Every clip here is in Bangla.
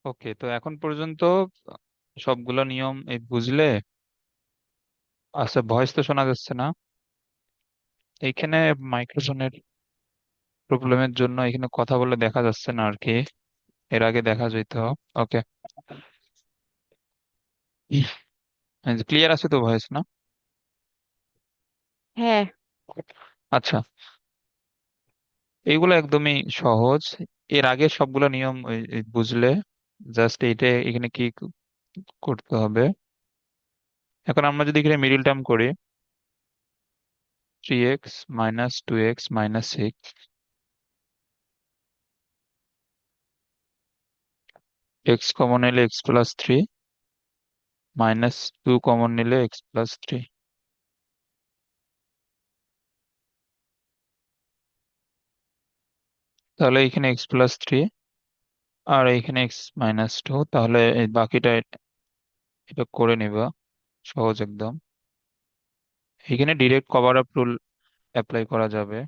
ওকে, তো এখন পর্যন্ত সবগুলো নিয়ম এই বুঝলে? আচ্ছা, ভয়েস তো শোনা যাচ্ছে না এইখানে। মাইক্রোফোনের প্রবলেমের জন্য এখানে কথা বলে দেখা যাচ্ছে না আর কি। এর আগে দেখা যেত। ওকে, ক্লিয়ার আছে তো ভয়েস না? হ্যাঁ। আচ্ছা, এইগুলো একদমই সহজ। এর আগে সবগুলো নিয়ম ওই বুঝলে। জাস্ট এইটা এখানে কি করতে হবে? এখন আমরা যদি এখানে মিডিল টার্ম করি, 3x - 2x - 6, এক্স কমন নিলে x+3, -2 কমন নিলে x+3। তাহলে এখানে x+3 আর এখানে x-2, তাহলে এই বাকিটা এটা করে নিবা। সহজ একদম। এখানে direct cover up rule apply করা যাবে।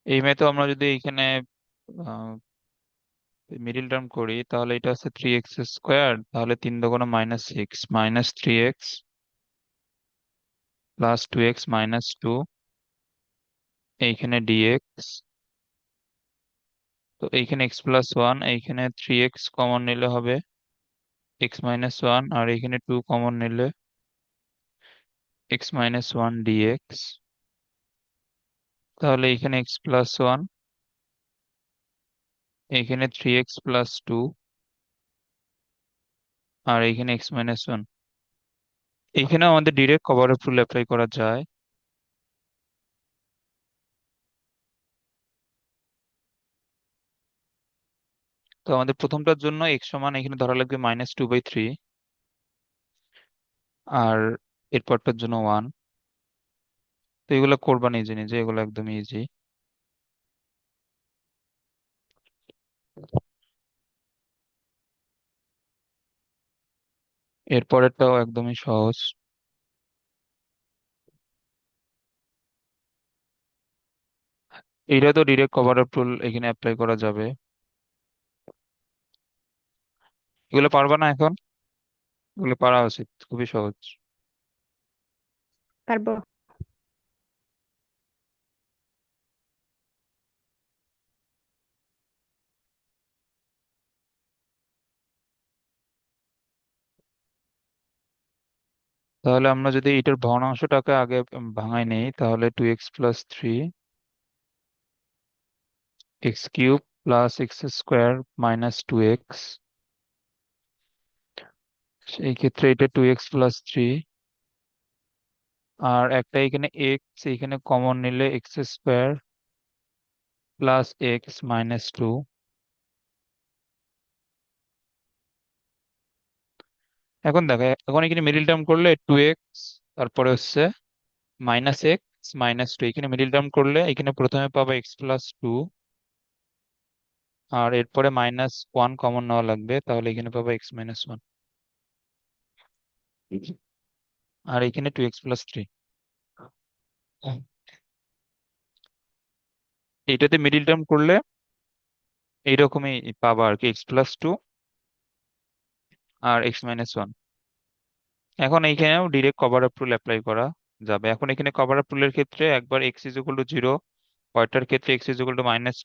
এই মেয়ে তো আমরা যদি এখানে মিডিল টার্ম করি, তাহলে এটা হচ্ছে 3x², তাহলে 3 × 6, -3x +2x - 2, এইখানে dx। তো এইখানে x+1, এইখানে 3x কমন নিলে হবে x-1, আর এইখানে 2 কমন নিলে x-1 dx। তাহলে এইখানে x+1, এইখানে 3x+2, আর এইখানে x-1। এইখানে আমাদের ডিরেক্ট কভার রুল অ্যাপ্লাই করা যায়। তো আমাদের প্রথমটার জন্য x সমান এখানে ধরা লাগবে -2/3, আর এরপরটার জন্য 1। তো এগুলো করবা নিজে নিজে, এগুলো একদম ইজি। এরপরেরটাও একদমই সহজ। এইটা তো ডিরেক্ট কভার আপ রুল এখানে অ্যাপ্লাই করা যাবে। এগুলো পারবা না এখন? এগুলো পারা উচিত, খুবই সহজ। পারবো। তাহলে আমরা যদি এটার ভগ্নাংশটাকে আগে ভাঙাই নেই, তাহলে 2x+3, x³ +x² -2x। এই ক্ষেত্রে এটা 2x+3, আর একটা এখানে x এখানে কমন নিলে x² +x - 2। এখন দেখো, এখন এখানে মিডিল টার্ম করলে 2x, তারপরে হচ্ছে -x - 2, এখানে মিডিল টার্ম করলে এখানে প্রথমে পাবো x+2, আর এরপরে -1 কমন নেওয়া লাগবে, তাহলে এখানে পাবো x-1, আর এখানে 2x+3। এটাতে মিডিল টার্ম করলে এইরকমই পাবা আর কি, x+2 আর x-1। এখন এইখানেও direct cover up rule apply করা যাবে। এখন এখানে কভার আপ রুলের ক্ষেত্রে একবার x = 0, পরেরটার ক্ষেত্রে x =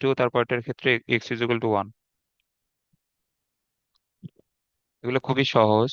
-2, তার ক্ষেত্রে x = 1। এগুলো খুবই সহজ।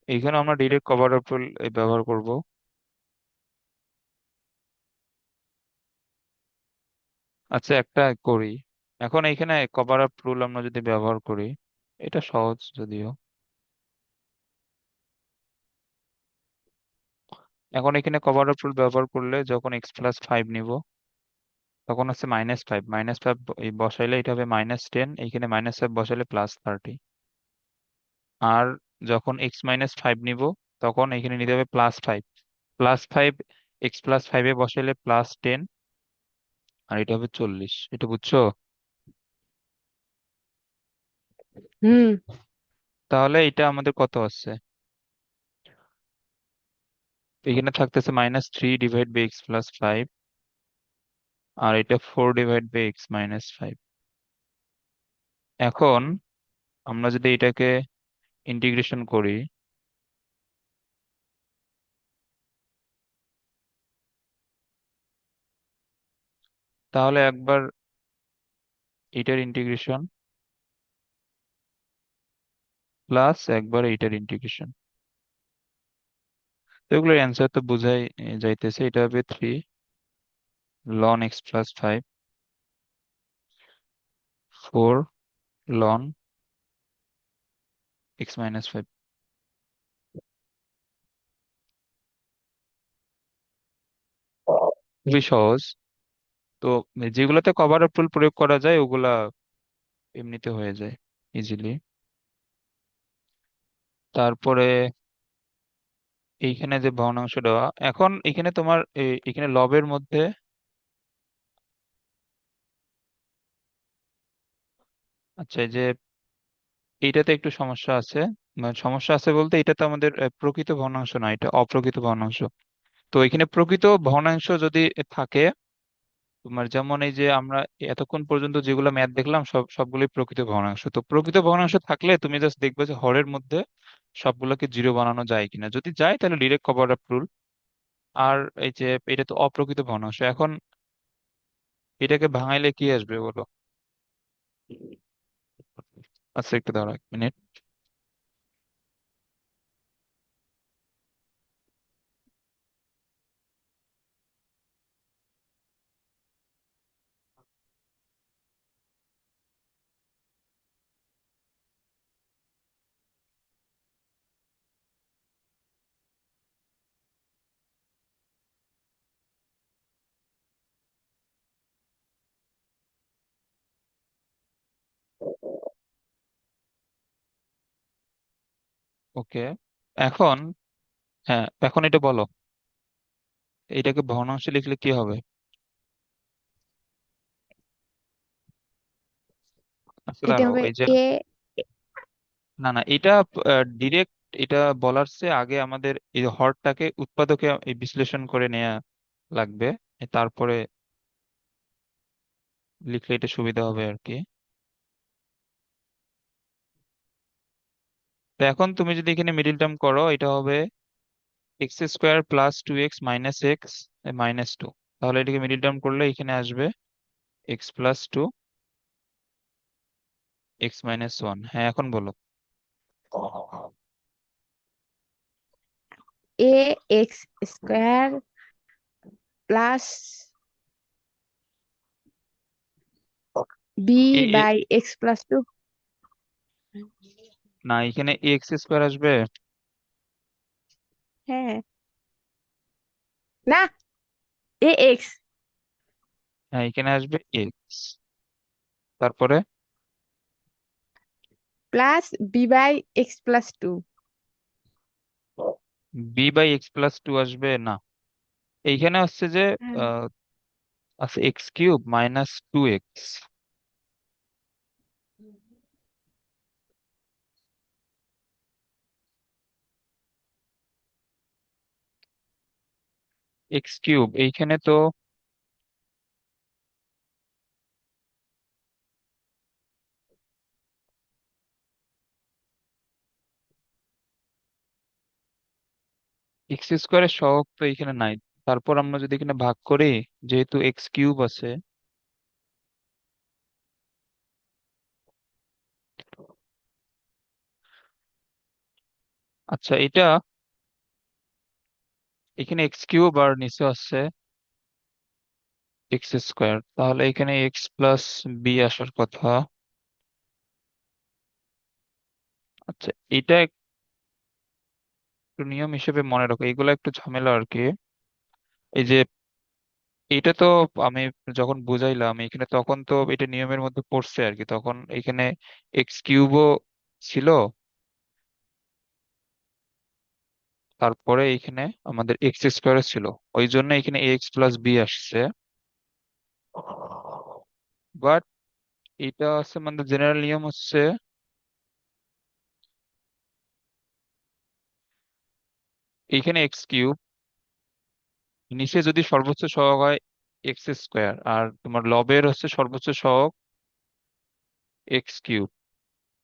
এইখানে আমরা ডিরেক্ট কভার আপ রুল ব্যবহার করব। আচ্ছা, একটা করি। এখন এইখানে কভার আপ রুল আমরা যদি ব্যবহার করি, এটা সহজ যদিও। এখন এখানে কভার অফ রুল ব্যবহার করলে যখন x+5 নিব, তখন হচ্ছে -5, -5 বসাইলে এটা হবে -10, এইখানে -5 বসাইলে +30। আর যখন x-5 নিব, তখন এখানে নিতে হবে +5, +5 x+5 বসাইলে +10, আর এটা হবে 40। এটা বুঝছো? হুম। তাহলে এটা আমাদের কত আছে? এখানে থাকতেছে -3/x+5, আর এটা 4/x-5। এখন আমরা যদি এটাকে ইন্টিগ্রেশন করি, তাহলে একবার এটার ইন্টিগ্রেশন প্লাস একবার এটার ইন্টিগ্রেশন, তো এগুলোর অ্যান্সার তো বোঝাই যাইতেছে। এটা হবে 3 ln x+5, 4 ln x-5। খুবই সহজ। তো যেগুলোতে কভার অফ রুল প্রয়োগ করা যায় ওগুলা এমনিতে হয়ে যায় ইজিলি। তারপরে এইখানে যে ভগ্নাংশটা, এখন এখানে তোমার এখানে লবের মধ্যে, আচ্ছা এই যে এইটাতে একটু সমস্যা আছে। মানে সমস্যা আছে বলতে, এটা তো আমাদের প্রকৃত ভগ্নাংশ না, এটা অপ্রকৃত ভগ্নাংশ। তো এখানে প্রকৃত ভগ্নাংশ যদি থাকে, তোমার যেমন এই যে আমরা এতক্ষণ পর্যন্ত যেগুলো ম্যাথ দেখলাম সবগুলোই প্রকৃত ভগ্নাংশ। তো প্রকৃত ভগ্নাংশ থাকলে তুমি জাস্ট দেখবে যে হরের মধ্যে সবগুলোকে জিরো বানানো যায় কিনা, যদি যায় তাহলে ডিরেক্ট কভার অফ রুল। আর এই যে এটা তো অপ্রকৃত ভগ্নাংশ, এখন এটাকে ভাঙাইলে কি আসবে বলো? আচ্ছা একটু দাঁড়াও 1 মিনিট। ওকে, এখন, হ্যাঁ এখন এটা বলো, এটাকে ভগ্নাংশে লিখলে কি হবে? আচ্ছা এটা দাঁড়াও, হবে এই যে, এ। না না, এটা ডিরেক্ট, এটা বলার চেয়ে আগে আমাদের এই হরটাকে উৎপাদকে এই বিশ্লেষণ করে নেওয়া লাগবে, তারপরে লিখলে এটা সুবিধা হবে আর কি। তো এখন তুমি যদি এখানে মিডিল টার্ম করো, এটা হবে x² + 2x - x -2। তাহলে এটাকে মিডিল টার্ম করলে এখানে আসবে x+2, x-1। হ্যাঁ এখন বলো। A X square plus B A A by x+2। না, এখানে x² আসবে। হ্যাঁ। না, এ এক্স হ্যাঁ এখানে আসবে x, তারপরে plus B by x+2। b/x+2 আসবে না। এইখানে হচ্ছে যে হ্যাঁ। আহ, আছে x³ - 2x। x³ এইখানে তো x² সহগ তো এখানে নাই। তারপর আমরা যদি এখানে ভাগ করি, যেহেতু x³ আছে, আচ্ছা এটা এখানে x³ আর নিচে আছে x², তাহলে এখানে x+b আসার কথা। আচ্ছা এটা একটু নিয়ম হিসেবে মনে রাখো, এগুলো একটু ঝামেলা আর কি। এই যে এটা তো আমি যখন বুঝাইলাম এখানে, তখন তো এটা নিয়মের মধ্যে পড়ছে আর কি, তখন এখানে এক্স কিউবও ছিল, তারপরে এখানে আমাদের এক্স স্কোয়ার ছিল, ওই জন্য এখানে এক্স প্লাস বি আসছে। বাট এটা হচ্ছে মানে জেনারেল নিয়ম হচ্ছে এখানে এক্স কিউব, নিচে যদি সর্বোচ্চ সহগ হয় এক্স স্কোয়ার, আর তোমার লবের হচ্ছে সর্বোচ্চ সহগ এক্স কিউব,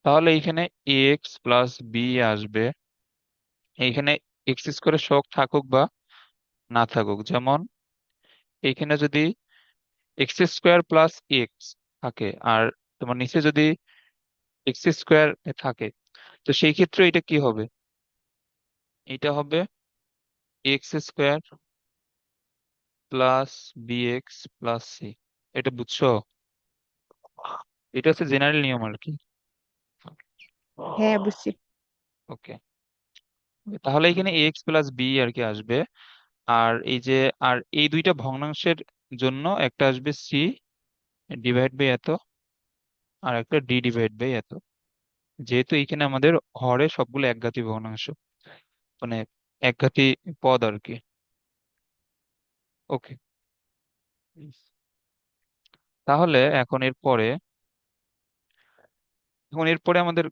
তাহলে এখানে এক্স প্লাস বি আসবে। এইখানে এক্স স্কোয়ারের সহগ থাকুক বা না থাকুক, যেমন এখানে যদি এক্স স্কোয়ার প্লাস এক্স থাকে, আর তোমার নিচে যদি এক্স স্কোয়ার থাকে, তো সেই ক্ষেত্রে এটা কি হবে? এটা হবে x square plus b x plus c. এটা বুঝছো? এটা হচ্ছে জেনারেল নিয়ম আর কি। হ্যাঁ, বুঝছি। ওকে, তাহলে এখানে এক্স প্লাস বি আর কি আসবে। আর এই যে, আর এই দুইটা ভগ্নাংশের জন্য একটা আসবে সি ডিভাইড বাই এত, আর একটা ডি ডিভাইড বাই এত, যেহেতু এখানে আমাদের হরে সবগুলো একঘাতি ভগ্নাংশ, মানে একঘাতি পদ আর কি। ওকে, তাহলে এখন এরপরে আমাদের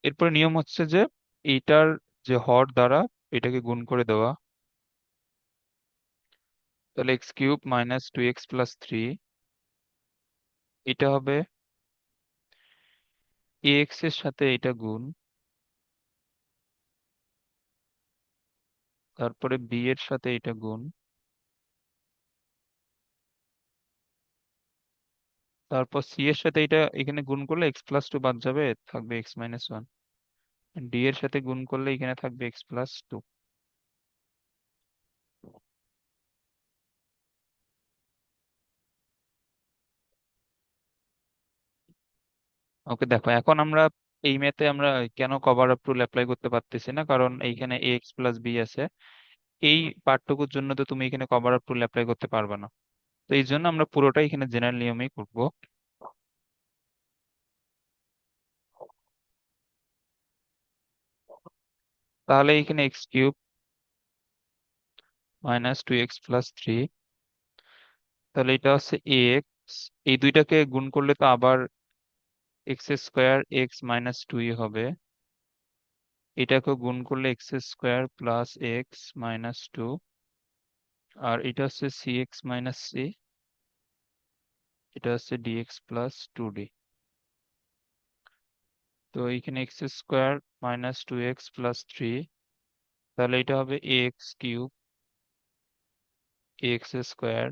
এরপরে নিয়ম হচ্ছে যে এইটার যে হর দ্বারা এটাকে গুণ করে দেওয়া। তাহলে x cube minus two x plus three, এটা হবে এ এক্স এর সাথে এটা গুণ, তারপরে বি এর সাথে এটা গুণ, তারপর সি এর সাথে এটা এখানে গুণ করলে এক্স প্লাস টু বাদ যাবে, থাকবে এক্স মাইনাস ওয়ান। ডি এর সাথে গুণ করলে এখানে থাকবে এক্স প্লাস টু। ওকে, দেখো এখন আমরা এই ম্যাথে আমরা কেন কভার আপ রুল অ্যাপ্লাই করতে পারতেছি না, কারণ এইখানে এ এক্স প্লাস বি আছে। এই পার্টটুকুর জন্য তো তুমি এখানে কভার আপ রুল অ্যাপ্লাই করতে পারবে না, তো এই জন্য আমরা পুরোটাই এখানে জেনারেল নিয়মেই করবো। তাহলে এখানে x cube minus two x plus three, তাহলে এটা হচ্ছে এক্স, এই দুইটাকে গুণ করলে তো আবার এক্স স্কোয়ার এক্স মাইনাস টুই হবে, এটাকে গুণ করলে X square plus X minus two, আর এটা হচ্ছে সি এক্স মাইনাস সি, এটা হচ্ছে ডিএক্স প্লাস টু ডি। তো এখানে X square minus two x plus three, তাহলে এটা হবে X cube X square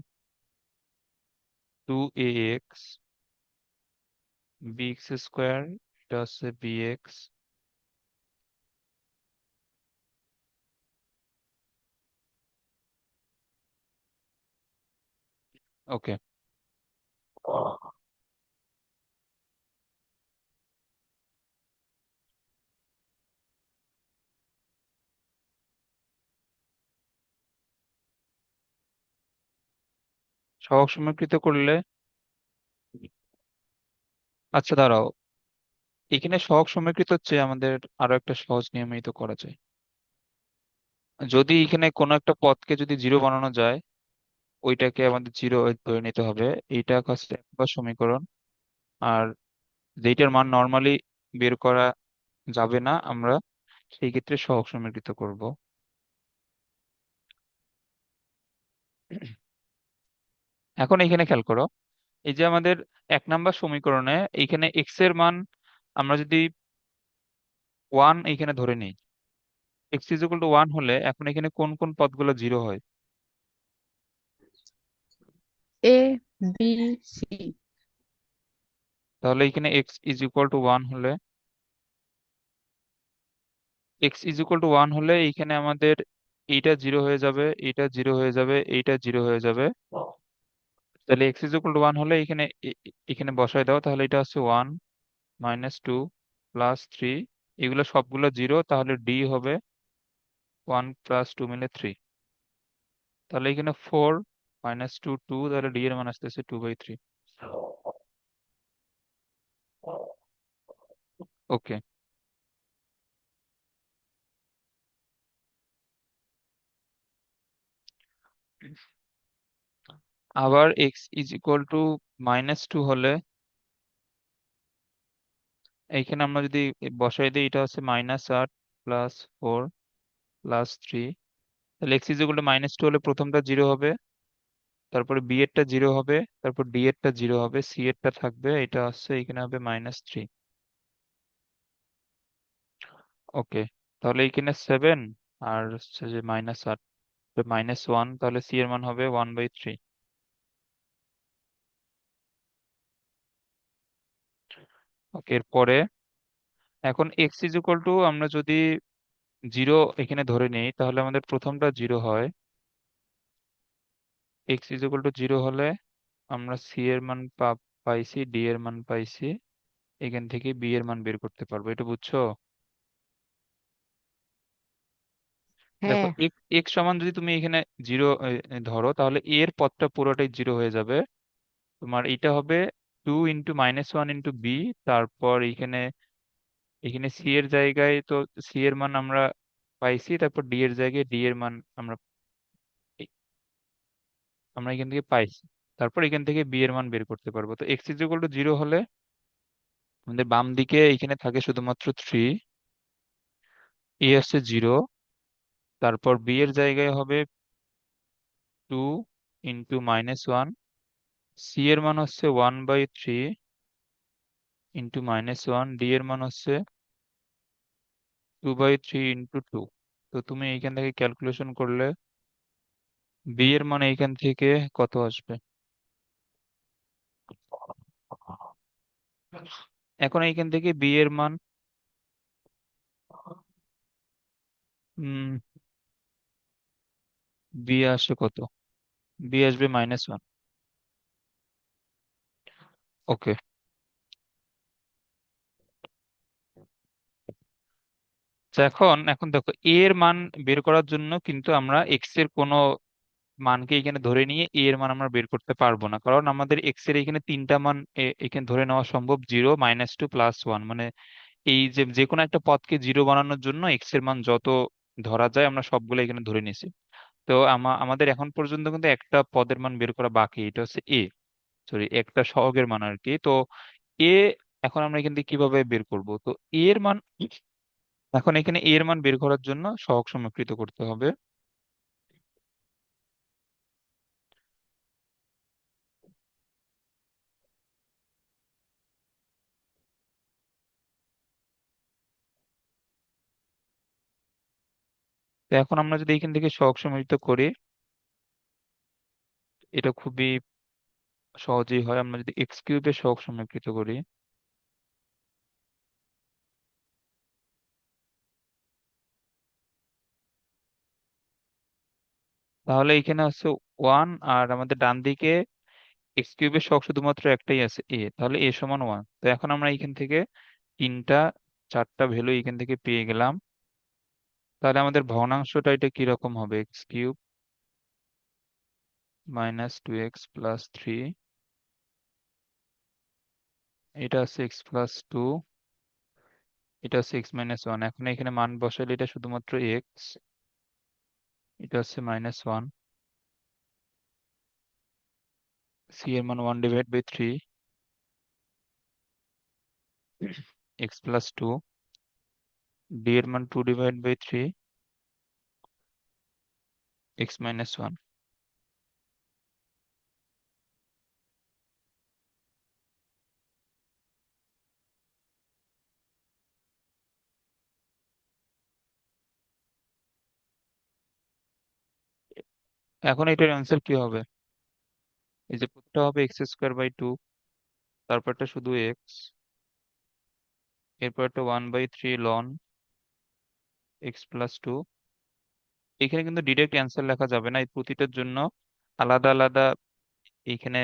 two A X B X square, এটা হচ্ছে বি এক্স। ওকে, সহগ সমীকৃত করলে, আচ্ছা দাঁড়াও, এখানে সহগ সমীকৃত হচ্ছে আমাদের আরো একটা সহজ নিয়মিত করা যায়। যদি এখানে কোনো একটা পদকে যদি জিরো বানানো যায়, ওইটাকে আমাদের জিরো ধরে নিতে হবে, এইটা হচ্ছে একবার সমীকরণ। আর যেইটার মান নর্মালি বের করা যাবে না, আমরা সেই ক্ষেত্রে সহগ সমীকৃত করব। এখন এখানে খেয়াল করো, এই যে আমাদের এক নাম্বার সমীকরণে এইখানে এক্স এর মান আমরা যদি ওয়ান এইখানে ধরে নিই, X is equal to one হলে এখন এখানে কোন কোন পদগুলো জিরো হয়? A, B, C. তাহলে এখানে X is equal to one হলে, X is equal to one হলে এইখানে আমাদের এইটা জিরো হয়ে যাবে, এইটা জিরো হয়ে যাবে, এইটা জিরো হয়ে যাবে। তাহলে x is equal to one হলে এখানে এখানে বসায় দাও, তাহলে এটা হচ্ছে one minus two plus three, এগুলো সবগুলো জিরো, তাহলে ডি হবে ওয়ান প্লাস টু মিলে থ্রি। তাহলে এখানে ফোর মাইনাস টু টু, তাহলে ডি এর মান আসতেছে 2/3। ওকে। আবার এক্স ইজ ইকুয়াল টু -2 হলে এইখানে আমরা যদি বসাই দিই, এটা হচ্ছে -8 প্লাস 4 প্লাস 3। তাহলে এক্স ইজ ইকুয়াল টু -2 হলে প্রথমটা জিরো হবে, তারপরে বি এরটা জিরো হবে, তারপর ডি এরটা জিরো হবে, সি এরটা থাকবে, এটা হচ্ছে এখানে হবে -3। ওকে। তাহলে এইখানে 7 আর হচ্ছে যে -8 -1, তাহলে সি এর মান হবে 1/3। ওকে, এরপরে এখন এক্স ইজ ইকুয়াল টু আমরা যদি জিরো এখানে ধরে নিই, তাহলে আমাদের প্রথমটা জিরো হয়। X is equal two zero হলে আমরা সি এর মান পাইছি, ডি এর মান পাইছি, এখান থেকে বি এর মান বের করতে পারবো। এটা বুঝছো? দেখো, হ্যাঁ। এক্স সমান যদি তুমি এখানে জিরো ধরো, তাহলে এ এর পদটা পুরোটাই জিরো হয়ে যাবে। তোমার এটা হবে 2 × -1 × বি। তারপর এখানে এখানে সি এর জায়গায় তো সি এর মান আমরা পাইছি, তারপর ডি এর জায়গায় ডি এর মান আমরা আমরা এখান থেকে পাইছি। তারপর এখান থেকে বি এর মান বের করতে পারবো। তো x is equal two zero হলে আমাদের বাম দিকে এখানে থাকে শুধুমাত্র থ্রি, এ আসছে জিরো, তারপর বি এর জায়গায় হবে 2 × -1, সি এর মান হচ্ছে 1/3 × -1, ডি এর মান হচ্ছে 2/3 × 2। তো তুমি এইখান থেকে ক্যালকুলেশন করলে বি এর মান এইখান থেকে কত আসবে? এখন এইখান থেকে বি এর মান বি আসবে কত? বি আসবে -1। ওকে। তো এখন এখন দেখো, এর মান বের করার জন্য কিন্তু আমরা এক্স এর কোনো মানকে এখানে ধরে নিয়ে এর মান আমরা বের করতে পারবো না, কারণ আমাদের এক্স এর এখানে তিনটা মান এখানে ধরে নেওয়া সম্ভব, 0 -2 + 1। মানে এই যে যে কোনো একটা পদকে জিরো বানানোর জন্য এক্স এর মান যত ধরা যায় আমরা সবগুলো এখানে ধরে নিয়েছি। তো আমাদের এখন পর্যন্ত কিন্তু একটা পদের মান বের করা বাকি, এটা হচ্ছে এ, সরি একটা সহগের মান আর কি। তো এ এখন আমরা এখান থেকে কিভাবে বের করব? তো এর মান এখন এখানে এর মান বের করার জন্য সহগ সমীকৃত করতে হবে। তো এখন আমরা যদি এখান থেকে সহগ সমীকৃত করি, এটা খুবই সহজেই হয়। আমরা যদি এক্স কিউবের সহগ সমীকৃত করি, তাহলে এখানে আছে ওয়ান, আর আমাদের ডান দিকে এক্স কিউবের সহগ শুধুমাত্র একটাই আছে, এ, তাহলে এ সমান ওয়ান। তো এখন আমরা এখান থেকে তিনটা চারটা ভ্যালু এখান থেকে পেয়ে গেলাম। তাহলে আমাদের ভগ্নাংশটা এটা কিরকম হবে? x³ -2x + 3, এটা হচ্ছে x + 2, এটা হচ্ছে x-1। এখন এখানে মান বসাইলে এটা শুধুমাত্র এক্স, এটা হচ্ছে -1, সি এর মান 1/3, x + 2, ডি এর মান 2/3, x-1। এখন এটার অ্যান্সার কি হবে? এই যে প্রথমটা হবে x²/2, তারপরটা শুধু এক্স, এরপর একটা 1/3 লন x + 2। এখানে কিন্তু ডিরেক্ট অ্যান্সার লেখা যাবে না, এই প্রতিটার জন্য আলাদা আলাদা এইখানে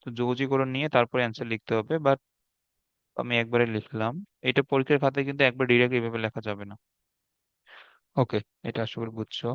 যোগজীকরণ নিয়ে তারপর অ্যান্সার লিখতে হবে। বাট আমি একবারে লিখলাম। এটা পরীক্ষার খাতায় কিন্তু একবার ডিরেক্ট এইভাবে লেখা যাবে না। ওকে, এটা আশা করি বুঝছো।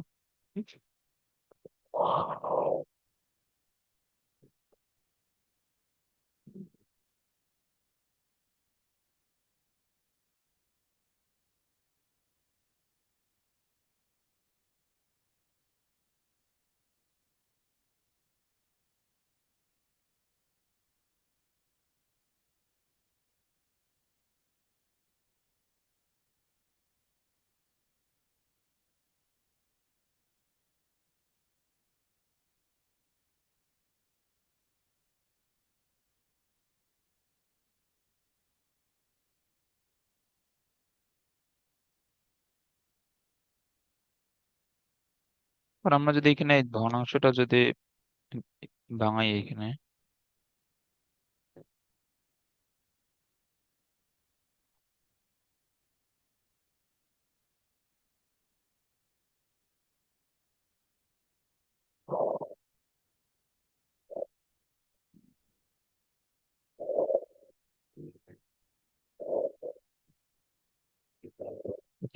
আর আমরা যদি এখানে এই ভগ্নাংশটা যদি ভাঙাই এখানে,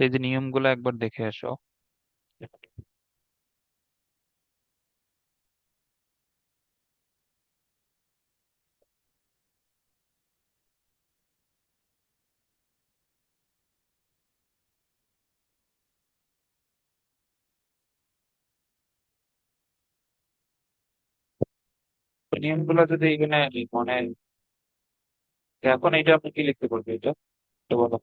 এই যে নিয়মগুলো একবার দেখে আসো। তো নিয়মগুলো যদি এখানে মানে, এখন এটা আপনি কি লিখতে পারবে এটা, তো বলো।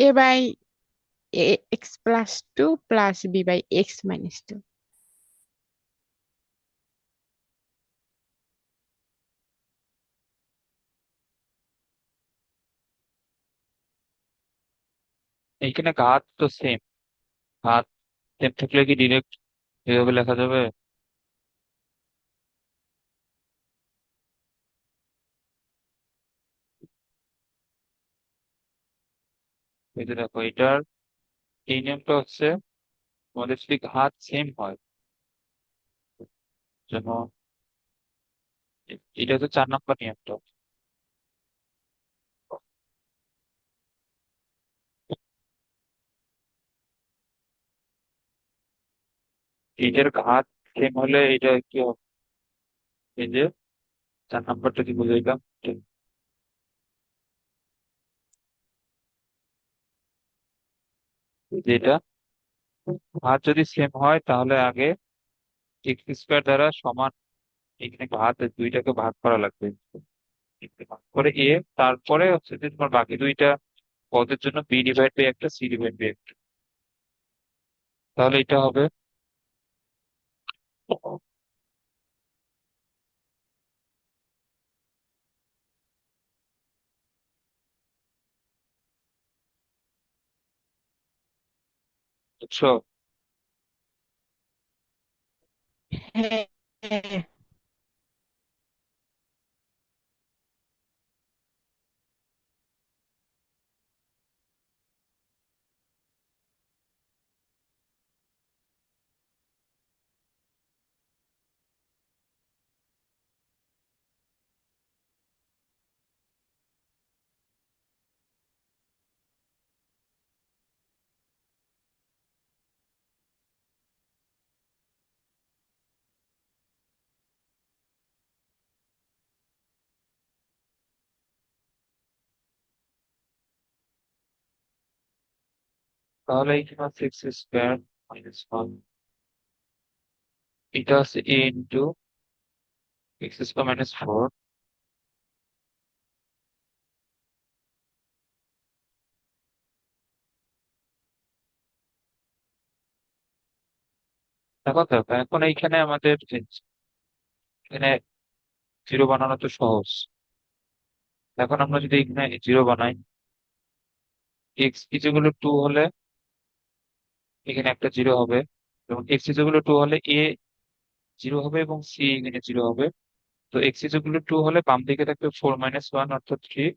A by x plus 2 plus b by x minus 2. এইখানে ঘাত তো সেম, ঘাত সেম থাকলে কি ডিরেক্ট এভাবে লেখা যাবে? এই যে দেখো এটার এই নিয়মটা হচ্ছে, আমাদের যদি ঘাত সেম হয়, যেমন এটা হচ্ছে 4 নম্বর নিয়মটা। এইটার ঘাত সেম হলে এটা কি হবে? এই যে 4 নম্বরটা কি বুঝাইলাম, যেটা ঘাত যদি সেম হয় তাহলে আগে এক্স স্কোয়ার দ্বারা সমান, এখানে ঘাত দুইটাকে ভাগ করা লাগবে, ভাগ করে এ, তারপরে হচ্ছে যে তোমার বাকি দুইটা পদের জন্য বি ডিভাইড বাই একটা, সি ডিভাইড বাই একটা, তাহলে এটা হবে। বুঝছো? হ্যাঁ, হ্যাঁ। তাহলে এখানে হচ্ছে এক্স স্কোয়ার মাইনাস 1, এটা হচ্ছে এ ইন্টু এক্স স্কোয়ার মাইনাস 4। দেখো দেখো এখন এইখানে আমাদের এখানে জিরো বানানো তো সহজ। এখন আমরা যদি এখানে জিরো বানাই, এক্স ইকুয়াল টু 2 হলে এখানে একটা জিরো হবে, এবং এক্স ইকুয়াল টু 2 হলে এ জিরো হবে এবং সি এখানে জিরো হবে। তো এক্স ইকুয়াল টু 2 হলে বাম দিকে থাকবে 4 - 1 অর্থাৎ 3,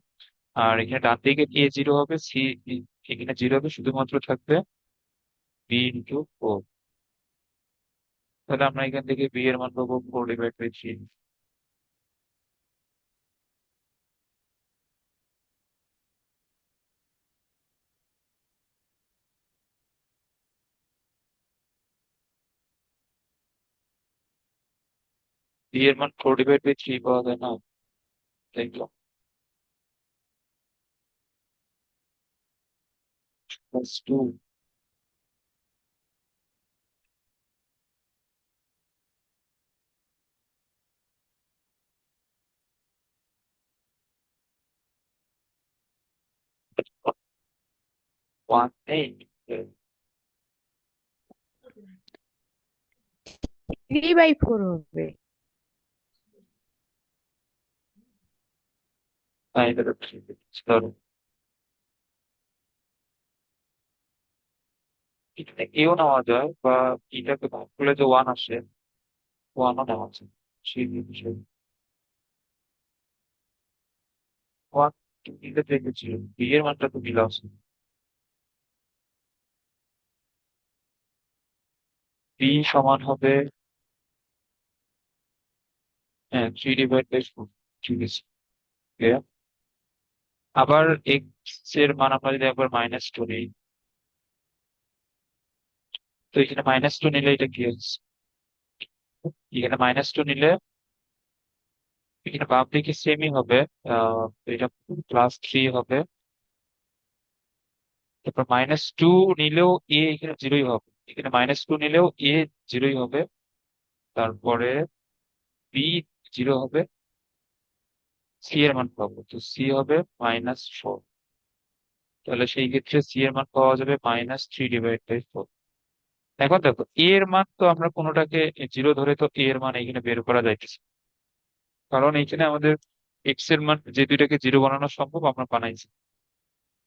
আর এখানে ডান দিকে এ জিরো হবে, সি এখানে জিরো হবে, শুধুমাত্র থাকবে বি ইন্টু 4। তাহলে আমরা এখান থেকে বি এর মান পাবো 4/3। বি এর মান 4/3 পাওয়া যায় না, তাই তো? +2 1/8। 3/4 হবে। তাই এটা তো ঠিক আছে। ধরো এখানে এও নেওয়া যায়, বা এটাকে ভাগ করলে যে 1 আসে, 1ও নেওয়া যায়। সেই বিষয় 1 দিতে দেখেছিল, বি এর মানটা তো দিলাম। বি সমান হবে, হ্যাঁ, 3/4। ঠিক আছে। Okay? আবার এক্স এর মান আমরা যদি একবার -2 নিই, তো এখানে -2 নিলে এটা কি হচ্ছে? এখানে -2 নিলে এখানে বাম দিকে সেমই হবে। এটা +3 হবে। তারপর -2 নিলেও এ এখানে 0ই হবে, এখানে -2 নিলেও এ 0ই হবে। তারপরে বি 0 হবে। সি এর মান পাবো, তো সি হবে -4। তাহলে সেই ক্ষেত্রে সি এর মান পাওয়া যাবে -3/4। এখন দেখো এ এর মান তো আমরা কোনোটাকে 0 ধরে তো এ এর মান এখানে বের করা যাইতেছে, কারণ এখানে আমাদের এক্স এর মান যে দুইটাকে 0 বানানো সম্ভব আমরা বানাইছি।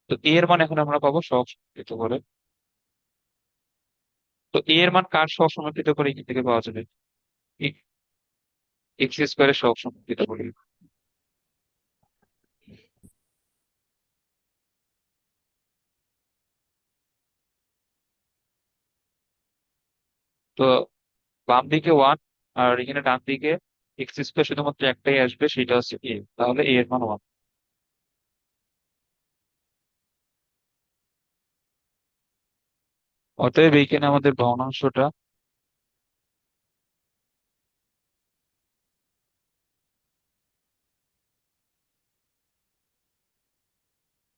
তো এ এর মান এখন আমরা পাবো সহসংখ্যিত করে। তো এ এর মান কার সহসংখ্যিত করে এখান থেকে পাওয়া যাবে? x² সহসংখ্যিত করে। তো বাম দিকে 1, আর এখানে ডান দিকে x² শুধুমাত্র একটাই আসবে, সেটা হচ্ছে এ। তাহলে এ এর মান 1। অতএব এইখানে আমাদের ভগ্নাংশটা,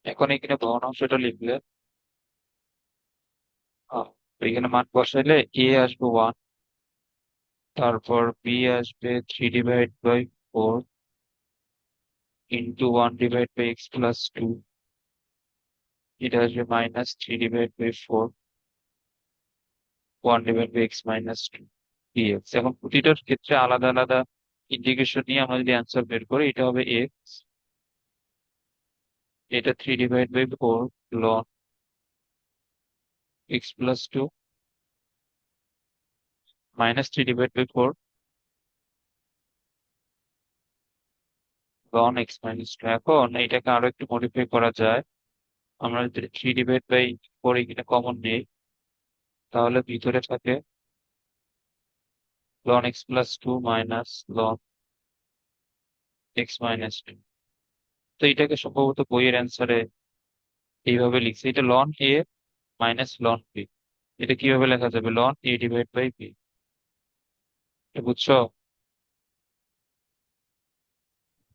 এখন এখানে ভগ্নাংশটা লিখলে আহ, এখানে মান বসাইলে এ আসবে 1, তারপর বি আসবে 3/4 × 1/x+2, এটা আসবে -3/4 1/x−2 dx। এখন প্রতিটার ক্ষেত্রে আলাদা আলাদা ইন্টিগ্রেশন নিয়ে আমরা যদি অ্যান্সার বের করি, এটা হবে এক্স, এটা 3/4 ln x+2 -3/4 ln x−2। এখন এটাকে আরো একটু মডিফাই করা যায়। আমরা যদি 3/4 এখানে কমন নিই, তাহলে ভিতরে থাকে ln x+2 ln x−2। তো এটাকে সম্ভবত বইয়ের অ্যান্সারে এইভাবে লিখছে, এটা ln a ln b। এটা কিভাবে লেখা যাবে? ln a/b। এটা বুঝছো?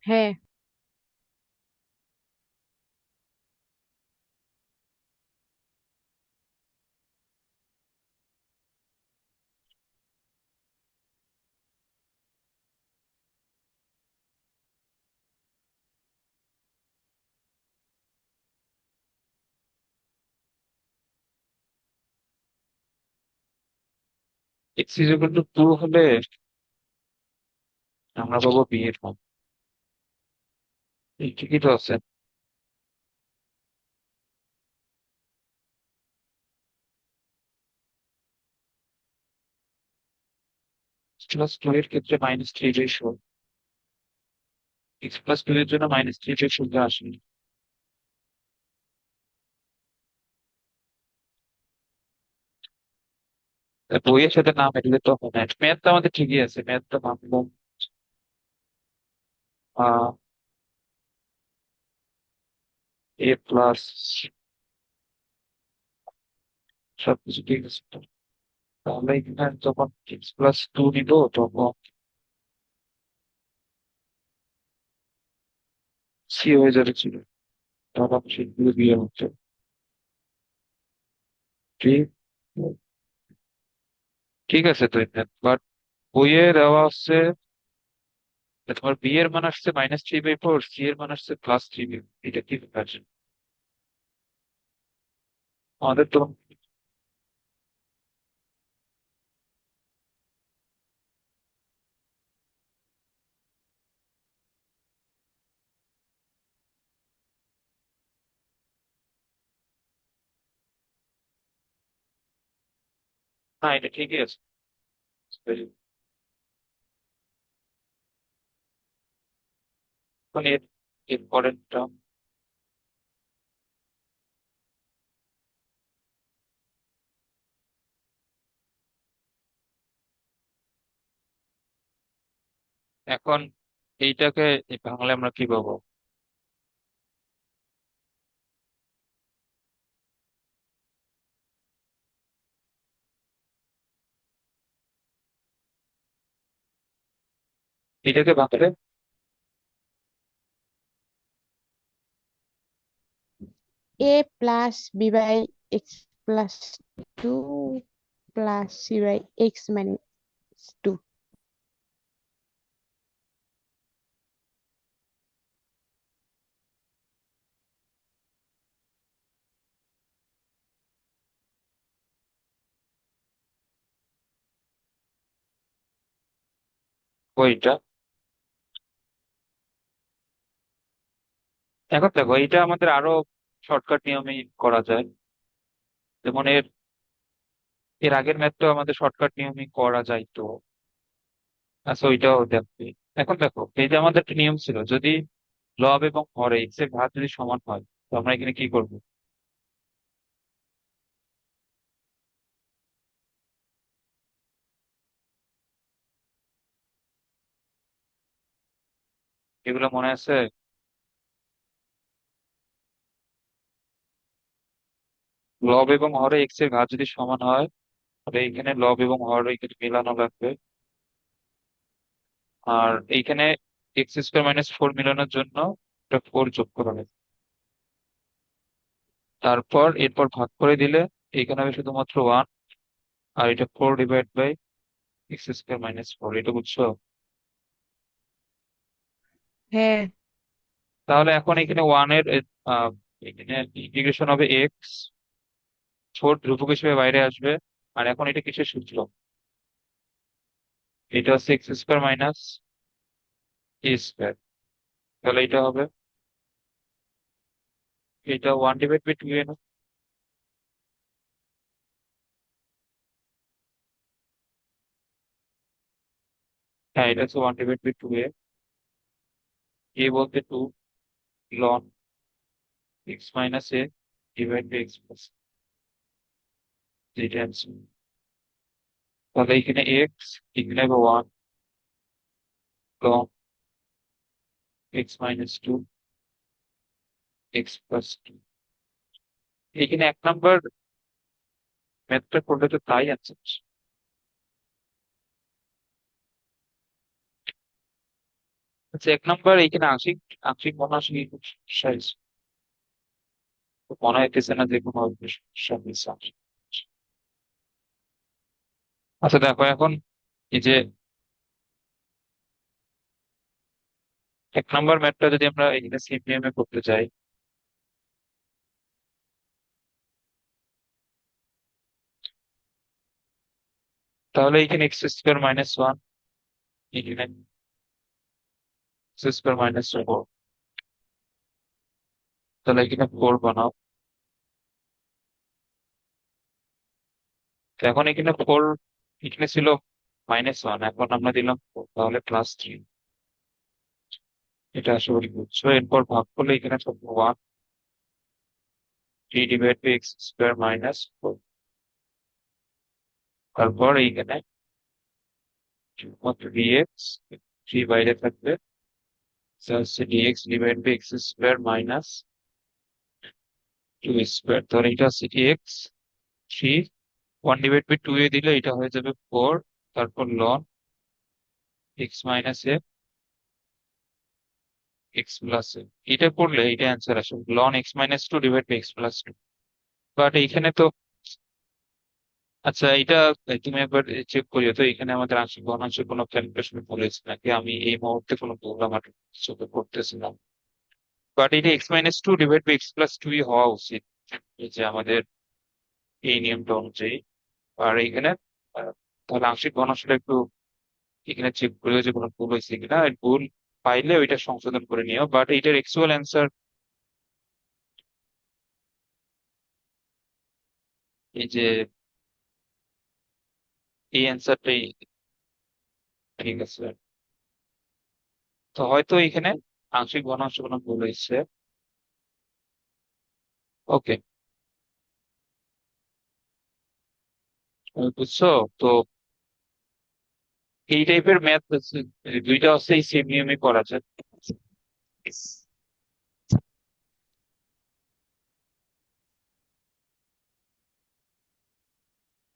হ্যাঁ। x = 2 হলে আমরা পাবো b এর মান। এই ঠিকই তো আছে। x+2 এর ক্ষেত্রে -3/4, x+2 এর জন্য -3/4 আসেনি। বইয়ের সাথে না মিললে তো হবে না। ম্যাথ তো আমাদের ঠিকই আছে, ম্যাথ তো মানবো। আহ এ প্লাস, সবকিছু ঠিক আছে তো। তাহলে এখানে যখন x+2 নিব তখন সি হয়ে যাবে ছিল, তখন সেগুলো দিয়ে হচ্ছে ঠিক। ঠিক আছে তো, বাট বইয়ে দেওয়া হচ্ছে তোমার বি এর মান আসছে -3/4, সি এর মান আসছে +3। এটা কি ব্যাপার? আমাদের তো, না এটা ঠিকই আছে। এখন এর পরেরটা, এখন এইটাকে এই বাংলায় আমরা কি পাবো? এটাকে বাংলায় A plus B by X plus 2 plus C by X minus 2. ওইটা, এখন দেখো এইটা আমাদের আরো শর্টকাট নিয়মে করা যায়। যেমন এর এর আগের ম্যাথটাও আমাদের শর্টকাট নিয়মে করা যায় তো। আচ্ছা ওইটাও দেখবে। এখন দেখো এই যে আমাদের একটা নিয়ম ছিল, যদি লব এবং হরে এক্স এর ঘাত যদি সমান হয়, তো আমরা এখানে কি করব? এগুলো মনে আছে? লব এবং হরে এক্স এর ঘাত যদি সমান হয়, তাহলে এখানে লব এবং হর এখানে মেলানো লাগবে। আর এইখানে x² - 4 মেলানোর জন্য একটা 4 যোগ করা হবে। তারপর এরপর ভাগ করে দিলে এইখানে হবে শুধুমাত্র 1। আর এটা 4/(x²- 4), এটা বুঝছো? হ্যাঁ, তাহলে এখন এখানে 1 এর আহ, এখানে ইন্টিগ্রেশন হবে এক্স, 4 ধ্রুবক হিসেবে বাইরে আসবে। আর এখন এটা কিসের সূত্র? এটা হচ্ছে x² - a²। তাহলে এটা হবে, এটা 1/2 এর। হ্যাঁ, এটা হচ্ছে 1/2 এ বলতে 2 লন x - a/x+, যেটা আছে। তাহলে এখানে এক্স, এখানে হবে 1 লন x - 2 x+2। এখানে 1 নম্বর ম্যাথটা করলে তো তাই আছে। আচ্ছা, 1 নম্বর এখানে আংশিক আংশিক মনে সাইজ মনে হইতেছে না যে কোনো সমস্যা হয়েছে। আচ্ছা দেখো এখন এই যে 1 নম্বর ম্যাথটা যদি আমরা এখানে সিপিএম এ করতে চাই, তাহলে এখানে x²-1, এখানে x²-4, তাহলে এখানে 4 বানাও। তো এখন এখানে 4, এখানে ছিল -1, এখন আমরা দিলাম 4, তাহলে +3। এটা আসলে বুঝছো? এরপর ভাগ করলে এখানে থাকবে 1, 3/(x²-4), তারপর এইখানে শুধুমাত্র ডিএক্স, থ্রি বাইরে থাকবে, হচ্ছে D X divide by X square minus two square. তাহলে এটা হচ্ছে X three, one divide by two এ দিলে এটা হয়ে যাবে ফোর। তারপর ln X minus A X plus A, এটা করলে এটা অ্যান্সার আসবে ln X minus two divide by x plus two. But এইখানে তো, আচ্ছা এটা তুমি একবার চেক করিও তো, এখানে আমাদের আংশিক ভগ্নাংশের কোনো ক্যালকুলেশন ভুল হয়েছে নাকি, আমি এই মুহূর্তে কোনো ভুল আমার চোখে পড়তেছি না। বাট এটা x minus two divide by x plus two হওয়া উচিত, এই যে আমাদের এই নিয়মটা অনুযায়ী। আর এইখানে আহ, তাহলে আংশিক ভগ্নাংশটা একটু এখানে চেক করে যে কোনো ভুল হয়েছে কিনা, আর ভুল পাইলে ওইটা সংশোধন করে নিও। বাট এটার অ্যাকচুয়াল অ্যান্সার এই যে এই অ্যান্সারটাই ঠিক আছে। তো হয়তো এখানে আংশিক ভগ্নাংশ কোনো ভুল হয়েছে। ওকে, বুঝছো তো। এই টাইপের ম্যাথ দুইটা হচ্ছে এই সেম নিয়মে করা যায়।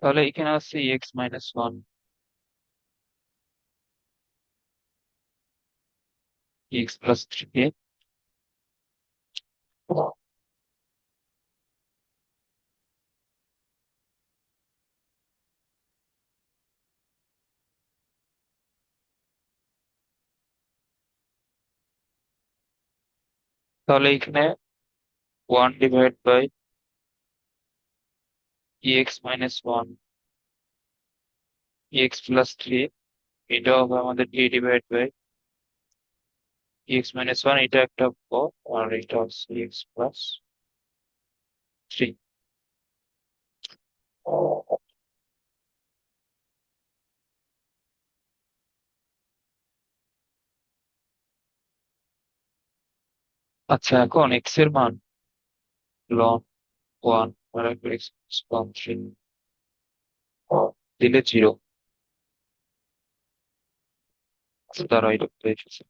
তাহলে এখানে হচ্ছে X minus one X plus three. তাহলে এখানে one divide by X minus one X plus three, এটা হবে আমাদের A divide by X minus one, এটা একটা পদ, আর এটা হচ্ছে এক্স প্লাস থ্রি। আচ্ছা এখন এক্স এর মান লন ওয়ান আর এক্স প্লাস থ্রি দিলে জিরো। দ্বারা এটা পেয়ে গেছে।